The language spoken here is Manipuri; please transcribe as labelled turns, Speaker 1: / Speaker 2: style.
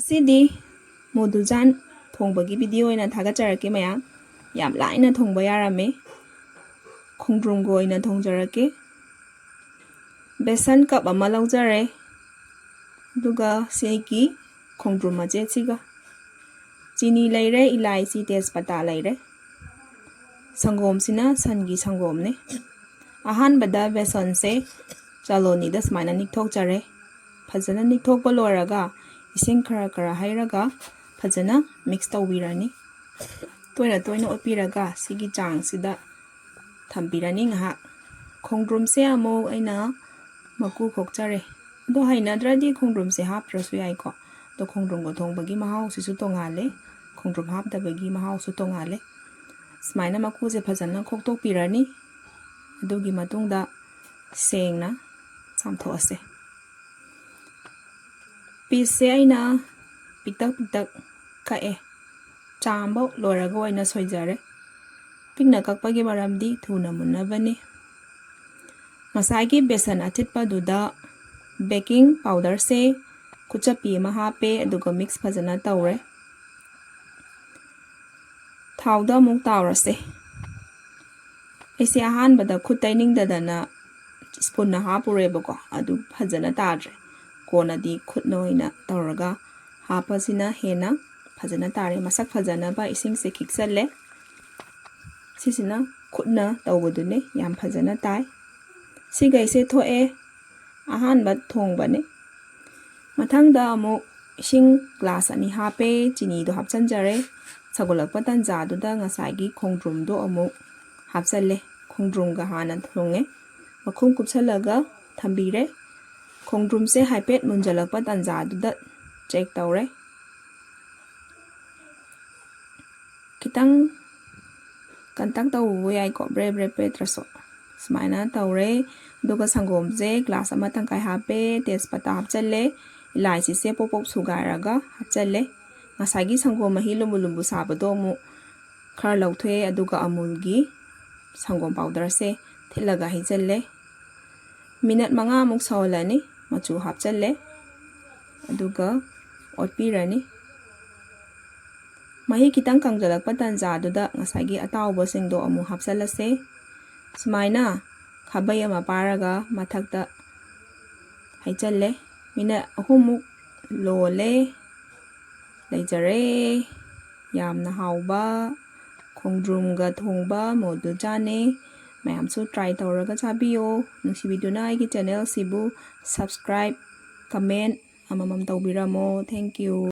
Speaker 1: ꯑꯁꯤꯗꯤ ꯃꯣꯗꯨꯖꯥꯟ ꯊꯣꯡꯕꯒꯤ ꯚꯤꯗꯤꯑꯣ ꯑꯣꯏꯅ ꯊꯥꯒꯠꯆꯔꯛꯀꯦ ꯃꯌꯥꯝ ꯌꯥꯝ ꯂꯥꯏꯅ ꯊꯣꯡꯕ ꯌꯥꯔꯝꯃꯦ ꯈꯣꯡꯗ꯭ꯔꯨꯝꯒ ꯑꯣꯏꯅ ꯊꯣꯡꯖꯔꯛꯀꯦ ꯕꯦꯁꯟ ꯀꯞ ꯑꯃ ꯂꯧꯖꯔꯦ ꯑꯗꯨꯒ ꯁꯤꯒꯤ ꯈꯣꯡꯗ꯭ꯔꯨꯝ ꯃꯆꯦꯠꯁꯤꯒ ꯆꯤꯅꯤ ꯂꯩꯔꯦ ꯏꯂꯥꯏꯆꯤ ꯇꯦꯖꯄꯇꯥ ꯂꯩꯔꯦ ꯁꯪꯒꯣꯝꯁꯤꯅ ꯁꯟꯒꯤ ꯁꯪꯒꯣꯝꯅꯦ ꯑꯍꯥꯟꯕꯗ ꯕꯦꯁꯟꯁꯦ ꯆꯥꯂꯣꯅꯤꯗ ꯁꯨꯃꯥꯏꯅ ꯅꯤꯛꯊꯣꯛꯆꯔꯦ ꯐꯖꯅ ꯅꯤꯛꯊꯣꯛꯄ ꯂꯣꯏꯔꯒ इसिंग खरा खरा हैरगा फजना mix तौबीरानी तोयना तोयना ओतपीरगा सिगी चांगसिदा थम्बीरानी ngha khongdrum se amo aina maku khokchare do hainadra di khongdrum se haptrasu yai ko do khongdrum go thongbagi mahau sisu tongale khongdrum hapdabagi mahau su tongale smaina maku se fajana khoktokpirani adugi matungda sengna chamthoase पीसे अना पितक पितक कए चांबो लोरगो अना सोइजरे पिकना कक्पगी मरमदी थुना मुन्नबनी मसागी बेसन अथितपदुदा बेकिंग पाउडर से कुचपी अमा हापे अदुगा मिक्स फजना तौरे थाउदा मुक तावरसे ऐसे अहानबदा खुद तैनिंगदना स्पून हापुरेबको अदु फजना ताद्रे कोनदी खुदना ओइना तौरगा हापसिना हेना फजना तारे मसक फजना बा इसिंग से खिक्सले सिसिना खुदना तौबदुने याम फजना ताय सिगैसे थोए अहानबा थोंगबने मथंगदा अमु इसिंग ग्लास अनि हापे चिनी दो हापचनजरे सगोलकपा तंजादुदा ngसागी खोंद्रुम दो अमु हापचले खोंद्रुम गा हाना थोंगे मखुम कुपसलगा थंबीरे खोंद्रुम से हाइपेट मुंजलकपा तंजादुदा चेक तौरे खितंग कंतक तौबो याइको ब्रे ब्रे पेट्रसो स्माइना तौरे दुगा संगोम जे ग्लास अमा तंकाय हापे तेजपत्ता हापचले इलायची से पोपोप सुगारगा हापचले ngसागी संगोम मही लुम्बु लुम्बु साबदो मु खर लौथ्वे अदुगा अमूलगी संगोम पाउडर से थिलगा हिजले मिनट 5 मुक सौलनी मचू हापचले अदुगा ओटपीरनी मही खितंग कंगजलकपा तंजादुदा ngसागी अताउबो सिंगदो अमु हापचलसे सुमाइना खाबै अमा पारगा मथक्ता हाइचले मिनट 3 मुक लोले लेजरे यामना हाउबा खोंद्रुमगा थोंबा मोदुजाने मैमसु ट्राई तौरगा चाबियो नुसिबिदुना आइगी चैनल सिबु सब्सक्राइब कमेंट अममम तौबिरामो थैंक यू।